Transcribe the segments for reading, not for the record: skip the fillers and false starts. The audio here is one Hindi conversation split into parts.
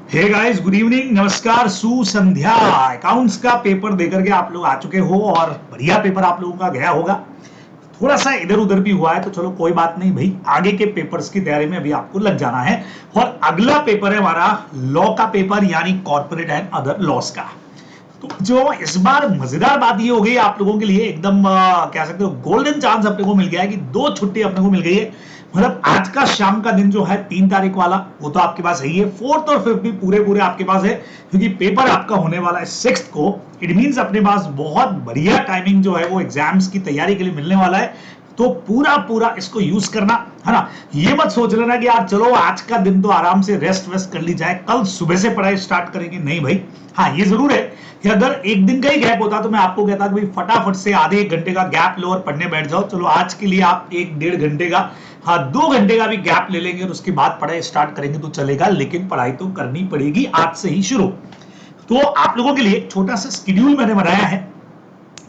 हे गाइस, गुड इवनिंग, नमस्कार, सुसंध्या। अकाउंट्स का पेपर देकर के आप लोग आ चुके हो और बढ़िया पेपर आप लोगों का गया होगा। थोड़ा सा इधर उधर भी हुआ है तो चलो कोई बात नहीं भाई, आगे के पेपर्स की तैयारी में अभी आपको लग जाना है। और अगला पेपर है हमारा लॉ का पेपर, यानी कॉर्पोरेट एंड अदर लॉस का। तो जो इस बार मजेदार बात ये हो गई आप लोगों के लिए, एकदम कह सकते हो गोल्डन चांस अपने को मिल गया है कि 2 छुट्टी अपने को मिल गई है। मतलब आज का शाम का दिन जो है 3 तारीख वाला, वो तो आपके पास है ही है। 4th और 5th भी पूरे पूरे आपके पास है, क्योंकि पेपर आपका होने वाला है 6th को। इट मींस अपने पास बहुत बढ़िया टाइमिंग जो है वो एग्जाम्स की तैयारी के लिए मिलने वाला है। तो पूरा पूरा इसको यूज करना है ना। ये मत सोच लेना कि यार चलो आज का दिन तो आराम से रेस्ट वेस्ट कर ली जाए, कल सुबह से पढ़ाई स्टार्ट करेंगे। नहीं भाई, हाँ ये जरूर है कि अगर एक दिन का ही गैप होता तो मैं आपको कहता कि भाई फटाफट से आधे 1 घंटे का गैप लो और पढ़ने बैठ जाओ। चलो आज के लिए आप 1-1.5 घंटे का, हाँ 2 घंटे का भी गैप ले लेंगे और उसके बाद पढ़ाई स्टार्ट करेंगे तो चलेगा, लेकिन पढ़ाई तो करनी पड़ेगी आज से ही शुरू। तो आप लोगों के लिए एक छोटा सा शेड्यूल मैंने बनाया है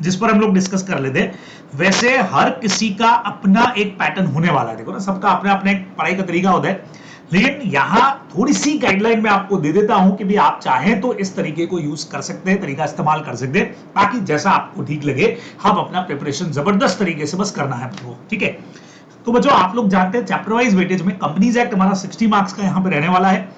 जिस पर हम लोग डिस्कस कर लेते हैं। वैसे हर किसी का अपना एक पैटर्न होने वाला है, देखो ना, सबका अपना अपना एक पढ़ाई का तरीका होता है। लेकिन यहां थोड़ी सी गाइडलाइन मैं आपको दे देता हूं कि भी आप चाहें तो इस तरीके को यूज कर सकते हैं, तरीका इस्तेमाल कर सकते हैं, ताकि जैसा आपको ठीक लगे हम अपना प्रिपरेशन जबरदस्त तरीके से बस करना है आपको, ठीक है। तो बच्चों आप लोग जानते हैं चैप्टर वाइज वेटेज में कंपनीज एक्ट हमारा 60 मार्क्स का यहां पे रहने वाला है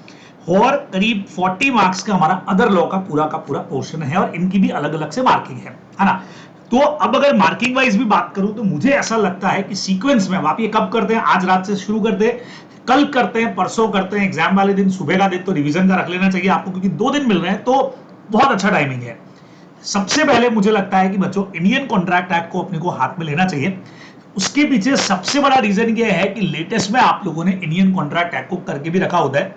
और करीब 40 मार्क्स का हमारा अदर लॉ का पूरा पोर्शन है, और इनकी भी अलग अलग से मार्किंग है ना। तो अब अगर मार्किंग वाइज भी बात करूं तो मुझे ऐसा लगता है कि सीक्वेंस में आप ये कब करते हैं, आज रात से शुरू करते हैं, कल करते हैं, परसों करते हैं, एग्जाम वाले दिन सुबह का दिन तो रिवीजन का रख लेना चाहिए आपको, क्योंकि 2 दिन मिल रहे हैं तो बहुत अच्छा टाइमिंग है। सबसे पहले मुझे लगता है कि बच्चों इंडियन कॉन्ट्रैक्ट एक्ट को अपने को हाथ में लेना चाहिए। उसके पीछे सबसे बड़ा रीजन ये है कि लेटेस्ट में आप लोगों ने इंडियन कॉन्ट्रैक्ट एक्ट को करके भी रखा होता है,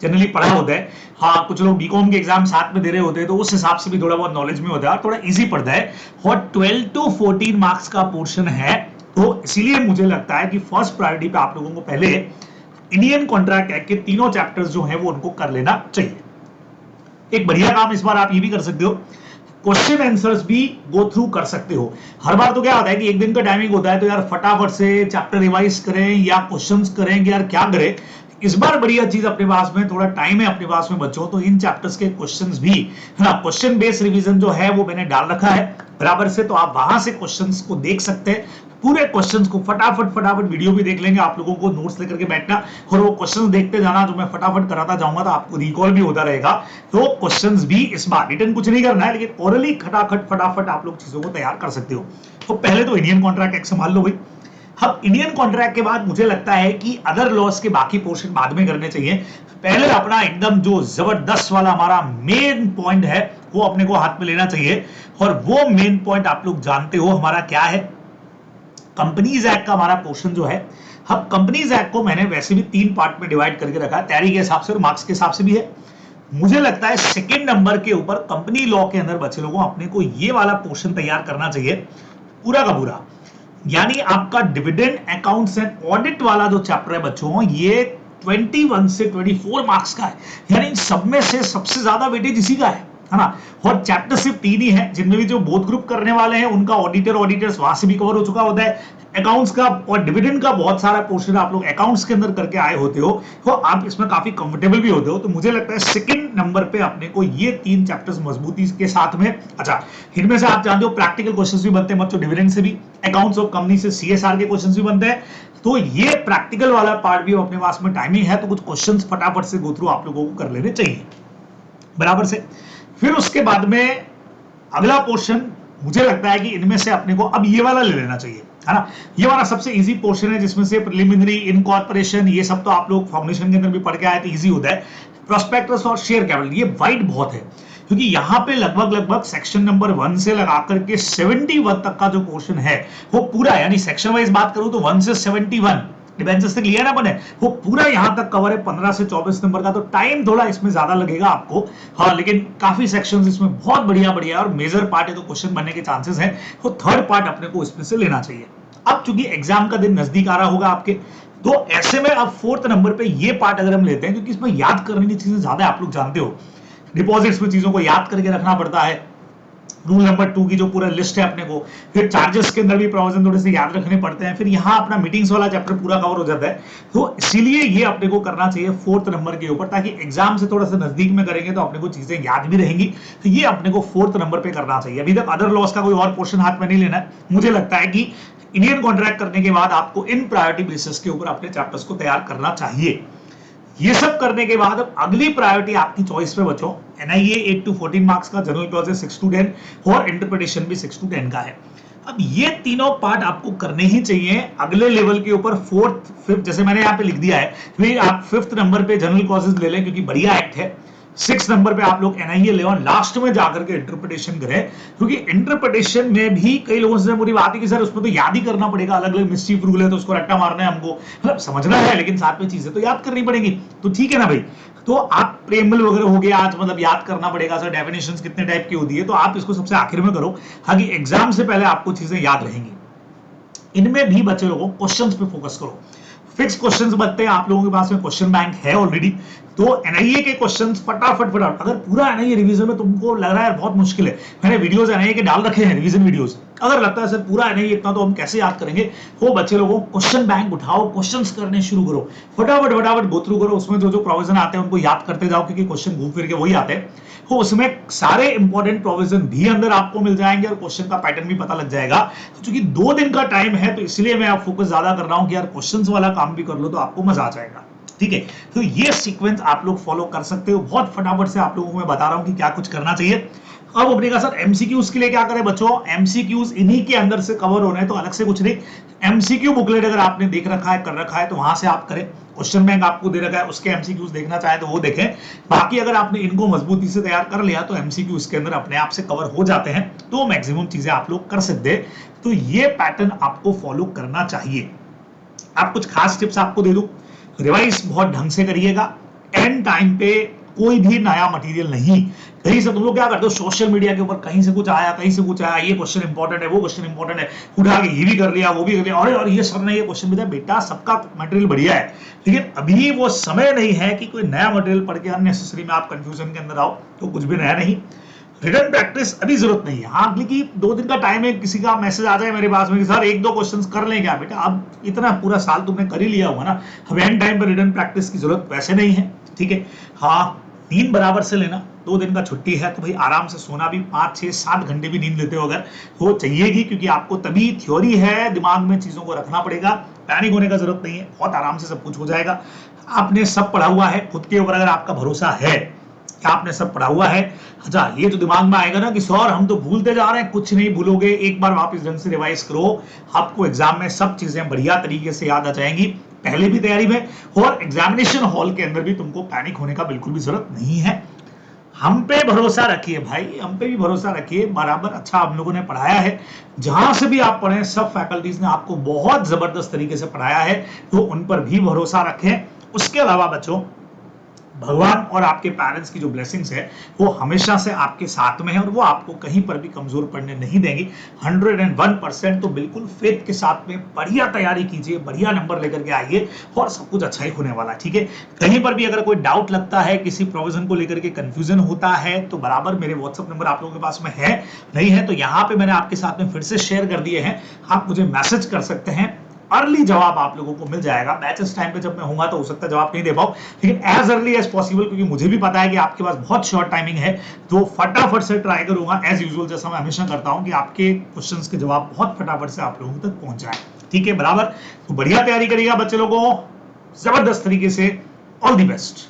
जनरली पढ़ा होता है। हाँ कुछ लोग बीकॉम के एग्जाम साथ में दे रहे होते हैं तो उस हिसाब से भी थोड़ा बहुत नॉलेज में होता है और थोड़ा इजी पड़ता है। और 12 to 14 मार्क्स का पोर्शन है, तो इसीलिए मुझे लगता है कि फर्स्ट प्रायोरिटी पे आप लोगों को पहले इंडियन कॉन्ट्रैक्ट एक्ट के तीनों चैप्टर्स जो हैं वो उनको कर लेना चाहिए। एक बढ़िया काम इस बार आप ये भी कर सकते हो, क्वेश्चन आंसर्स भी गो थ्रू कर सकते हो। हर बार तो क्या होता है कि एक दिन का टाइमिंग होता है तो यार फटाफट से चैप्टर रिवाइज करें या क्वेश्चंस करेंगे, यार क्या करें। इस बार बढ़िया चीज अपने पास में थोड़ा टाइम है अपने पास में बच्चों, तो इन चैप्टर्स के क्वेश्चंस भी है ना, क्वेश्चन बेस्ड रिवीजन जो है वो मैंने डाल रखा है बराबर से, तो आप वहां से क्वेश्चंस को देख सकते हैं। पूरे क्वेश्चंस को फटाफट वीडियो भी देख लेंगे, आप लोगों को नोट्स लेकर के बैठना और वो क्वेश्चंस देखते जाना, जो मैं फटाफट कराता जाऊंगा तो आपको रिकॉल भी होता रहेगा। तो क्वेश्चंस भी इस बार रिटर्न कुछ नहीं करना है, लेकिन ओरली खटाखट फटाफट आप लोग चीजों को तैयार कर सकते हो। तो पहले तो इंडियन कॉन्ट्रैक्ट एक्ट संभाल लो भाई। अब इंडियन कॉन्ट्रैक्ट के बाद मुझे लगता है कि अदर लॉस के बाकी पोर्शन बाद में करने चाहिए। पहले अपना एकदम जो जबरदस्त वाला हमारा मेन पॉइंट है वो अपने को हाथ में लेना चाहिए, और वो मेन पॉइंट आप लोग जानते हो हमारा क्या है, कंपनीज एक्ट का हमारा पोर्शन जो है। अब कंपनीज एक्ट को मैंने वैसे भी 3 पार्ट में डिवाइड करके रखा है, तैयारी के हिसाब से और मार्क्स के हिसाब से भी है। मुझे लगता है सेकंड नंबर के ऊपर कंपनी लॉ के अंदर बच्चे लोगों अपने को ये वाला पोर्शन तैयार करना चाहिए पूरा का पूरा, यानी आपका डिविडेंड अकाउंट्स एंड ऑडिट वाला जो चैप्टर है बच्चों, ये 21 से 24 मार्क्स का है, यानी सब में से सबसे ज्यादा वेटेज इसी का है ना। और चैप्टर सिर्फ 3 ही है, जिनमें भी जो बोथ ग्रुप करने वाले हैं उनका ऑडिटर्स वहां से भी कवर हो चुका होता है। अकाउंट्स का और डिविडेंड का बहुत सारा पोर्शन आप लोग अकाउंट्स के अंदर करके आए होते हो, तो आप इसमें काफी कंफर्टेबल भी होते हो। तो मुझे लगता है सेकंड नंबर पे अपने को ये 3 चैप्टर्स मजबूती के साथ में, अच्छा इनमें से आप जानते हो प्रैक्टिकल क्वेश्चंस भी बनते हैं बच्चों, डिविडेंड से भी, अकाउंट्स ऑफ कंपनी से सीएसआर के क्वेश्चंस भी बनते हैं। तो ये प्रैक्टिकल वाला पार्ट भी अपने पास में टाइमिंग है, तो कुछ क्वेश्चंस फटाफट से गो थ्रू आप लोगों को कर लेने चाहिए बराबर से। फिर उसके बाद में अगला पोर्शन मुझे लगता है कि इनमें से अपने को अब ये वाला ले लेना चाहिए, है ना। ये वाला सबसे इजी पोर्शन है, जिसमें से प्रिलिमिनरी, इनकॉर्पोरेशन, ये सब तो आप लोग फाउंडेशन के अंदर भी पढ़ के आए तो इजी होता है। प्रोस्पेक्टस और शेयर कैपिटल ये वाइड बहुत है, क्योंकि यहां पे लगभग सेक्शन नंबर 1 से लगा करके 71 तक का जो पोर्शन है वो पूरा, यानी सेक्शन वाइज बात करूं तो 1 से 71 डिबेंचर्स तक लिया ना बने, वो पूरा यहां तक कवर है 15 से 24 नंबर का। तो टाइम थोड़ा इसमें ज्यादा लगेगा आपको, हाँ, लेकिन काफी सेक्शंस इसमें बहुत बढ़िया बढ़िया और मेजर पार्ट है, तो क्वेश्चन बनने के चांसेस हैं। तो थर्ड पार्ट अपने को इसमें से लेना चाहिए। अब चूंकि एग्जाम का दिन नजदीक आ रहा होगा आपके, तो ऐसे में अब 4th नंबर पे ये पार्ट अगर हम लेते हैं, क्योंकि इसमें याद करने की चीजें ज्यादा आप लोग जानते हो, डिपॉजिट्स में चीजों को याद करके रखना पड़ता है, रूल नंबर 2 की जो पूरा लिस्ट है अपने को, फिर चार्जेस के अंदर भी प्रोविजन थोड़े से याद रखने पड़ते हैं, फिर यहाँ अपना मीटिंग्स वाला चैप्टर पूरा कवर हो जाता है। तो इसीलिए ये अपने को करना चाहिए 4th नंबर के ऊपर, ताकि एग्जाम से थोड़ा सा नजदीक में करेंगे तो अपने को चीजें याद भी रहेंगी। तो ये अपने को 4th नंबर पे करना चाहिए। अभी तक अदर लॉस का कोई और पोर्शन हाथ में नहीं लेना है। मुझे लगता है कि इंडियन कॉन्ट्रैक्ट करने के बाद आपको इन प्रायोरिटी बेसिस के ऊपर अपने चैप्टर्स को तैयार करना चाहिए। ये सब करने के बाद अब अगली प्रायोरिटी आपकी चॉइस पे बचो। एनआईए 8 to 14 मार्क्स का, जनरल क्लॉजेस 6 to 10 और इंटरप्रिटेशन भी 6 to 10 का है। अब ये तीनों पार्ट आपको करने ही चाहिए। अगले लेवल के ऊपर 4th 5th, जैसे मैंने यहाँ पे लिख दिया है, फिर आप 5th नंबर पे जनरल क्लॉजेस ले लें क्योंकि बढ़िया एक्ट है। 6 नंबर पे आप लोग एनआईए ले, लास्ट में जाकर के इंटरप्रिटेशन करें, क्योंकि इंटरप्रिटेशन में भी कई लोगों से मुझे बात है कि सर उसमें तो याद ही करना पड़ेगा, अलग अलग मिस्टीफ रूल है तो उसको रट्टा मारना है हमको, मतलब समझना है लेकिन साथ में चीजें तो याद करनी पड़ेगी। तो ठीक है ना भाई, तो आप प्रेमबल वगैरह हो गया आज, मतलब याद करना पड़ेगा सर डेफिनेशंस कितने टाइप की होती है, तो आप इसको सबसे आखिर में करो, ताकि एग्जाम से पहले आपको चीजें याद रहेंगी। इनमें भी बच्चे लोगों क्वेश्चंस पे फोकस करो। फिक्स क्वेश्चंस बनते हैं, आप लोगों के पास में क्वेश्चन बैंक है ऑलरेडी, तो एनआईए के क्वेश्चंस फटाफट अगर पूरा एनआईए रिवीजन में तुमको लग रहा है बहुत मुश्किल है, मैंने वीडियोस एनआईए के डाल रखे हैं, रिवीजन वीडियोस, अगर लगता है सर पूरा एनआईए इतना तो हम कैसे याद करेंगे, वो बच्चे लोगों क्वेश्चन बैंक उठाओ, क्वेश्चंस करने शुरू करो, फटाफट गो थ्रू करो, उसमें जो जो प्रोविजन आते हैं उनको याद करते जाओ, क्योंकि क्वेश्चन घूम फिर के वही आते हैं। तो उसमें सारे इंपॉर्टेंट प्रोविजन भी अंदर आपको मिल जाएंगे और क्वेश्चन का पैटर्न भी पता लग जाएगा। क्योंकि 2 दिन का टाइम है तो इसलिए मैं आप फोकस ज्यादा कर रहा हूं कि यार क्वेश्चंस वाला काम भी कर लो तो आपको मजा आ जाएगा। ठीक है, तो ये सीक्वेंस आप लोग फॉलो कर सकते हो। बहुत फटाफट से आप लोगों को मैं बता रहा हूं कि क्या कुछ करना चाहिए। अब अपने का सर एमसीक्यूज के लिए क्या करें बच्चों, एमसीक्यूज इन्हीं के अंदर से कवर होने हैं तो अलग से कुछ नहीं। एमसीक्यू बुकलेट अगर आपने देख रखा है, कर रखा है, तो वहां से आप करें। क्वेश्चन बैंक आपको दे रखा है, उसके एमसीक्यूज देखना चाहे तो वो देखें। बाकी अगर आपने इनको मजबूती से तैयार कर लिया तो एमसीक्यू इसके अंदर अपने आप से कवर हो जाते हैं, तो मैक्सिमम चीजें आप लोग कर सकते हैं। तो ये पैटर्न आपको फॉलो करना चाहिए। आप कुछ खास टिप्स आपको दे दूं, रिवाइज बहुत ढंग से करिएगा। एंड टाइम पे कोई भी नया मटेरियल नहीं, कहीं से तुम लोग क्या करते हो, सोशल मीडिया के ऊपर कहीं से कुछ आया, कहीं से कुछ आया, ये क्वेश्चन इंपॉर्टेंट है, वो क्वेश्चन इंपॉर्टेंट है, उठा के ये भी कर लिया, वो भी कर लिया, और ये सर ने ये क्वेश्चन बताया। बेटा सबका मटेरियल बढ़िया है, लेकिन अभी वो समय नहीं है कि कोई नया मटेरियल पढ़ के अननेसेसरी में आप कंफ्यूजन के अंदर आओ, तो कुछ भी नया नहीं। रिटन प्रैक्टिस अभी जरूरत नहीं है। हाँ, क्योंकि 2 दिन का टाइम है, किसी का मैसेज आ जाए मेरे पास में कि सर 1-2 क्वेश्चंस कर लें क्या, बेटा अब इतना पूरा साल तुमने कर ही लिया होगा ना, अब एंड टाइम पर रिटन प्रैक्टिस की जरूरत वैसे नहीं है। ठीक है, हाँ नींद बराबर से लेना, 2 दिन का छुट्टी है तो भाई आराम से सोना भी, 5-6-7 घंटे भी नींद लेते हो अगर वो चाहिएगी, क्योंकि आपको तभी थ्योरी है, दिमाग में चीजों को रखना पड़ेगा, पैनिक होने का जरूरत नहीं है, बहुत आराम से सब कुछ हो जाएगा। आपने सब पढ़ा हुआ है, खुद के ऊपर अगर आपका भरोसा है कि आपने सब पढ़ा हुआ है, अच्छा ये जो दिमाग में आएगा ना कि सर हम तो भूलते जा रहे हैं, कुछ नहीं भूलोगे, एक बार वापस ढंग से रिवाइज करो, आपको एग्जाम में सब चीजें बढ़िया तरीके से याद आ जाएंगी, पहले भी तैयारी में, और एग्जामिनेशन हॉल के अंदर भी तुमको पैनिक होने का बिल्कुल भी जरूरत नहीं है। हम पे भरोसा रखिए भाई, हम पे भी भरोसा रखिए, बराबर अच्छा हम लोगों ने पढ़ाया है, जहां से भी आप पढ़े सब फैकल्टीज ने आपको बहुत जबरदस्त तरीके से पढ़ाया है, तो उन पर भी भरोसा रखें। उसके अलावा बच्चों, भगवान और आपके पेरेंट्स की जो ब्लेसिंग्स है वो हमेशा से आपके साथ में है और वो आपको कहीं पर भी कमजोर पड़ने नहीं देंगी। 101% तो बिल्कुल फेथ के साथ में बढ़िया तैयारी कीजिए, बढ़िया नंबर लेकर के आइए और सब कुछ अच्छा ही होने वाला है। ठीक है, कहीं पर भी अगर कोई डाउट लगता है, किसी प्रोविजन को लेकर के कंफ्यूजन होता है, तो बराबर मेरे व्हाट्सएप नंबर आप लोगों के पास में है, नहीं है तो यहाँ पे मैंने आपके साथ में फिर से शेयर कर दिए हैं, आप मुझे मैसेज कर सकते हैं, अर्ली जवाब आप लोगों को मिल जाएगा। बैचेस टाइम पे जब मैं होऊंगा तो हो सकता है जवाब नहीं दे पाऊं, लेकिन एज अर्ली एज पॉसिबल, क्योंकि मुझे भी पता है कि आपके पास बहुत शॉर्ट टाइमिंग है, तो फटाफट से ट्राई करूंगा एज यूजुअल, जैसा मैं हमेशा करता हूं कि आपके क्वेश्चंस के जवाब बहुत फटाफट से आप लोगों तक पहुंच जाए। ठीक है, बराबर, तो बढ़िया तैयारी करिएगा बच्चे लोगों, जबरदस्त तरीके से। All the best.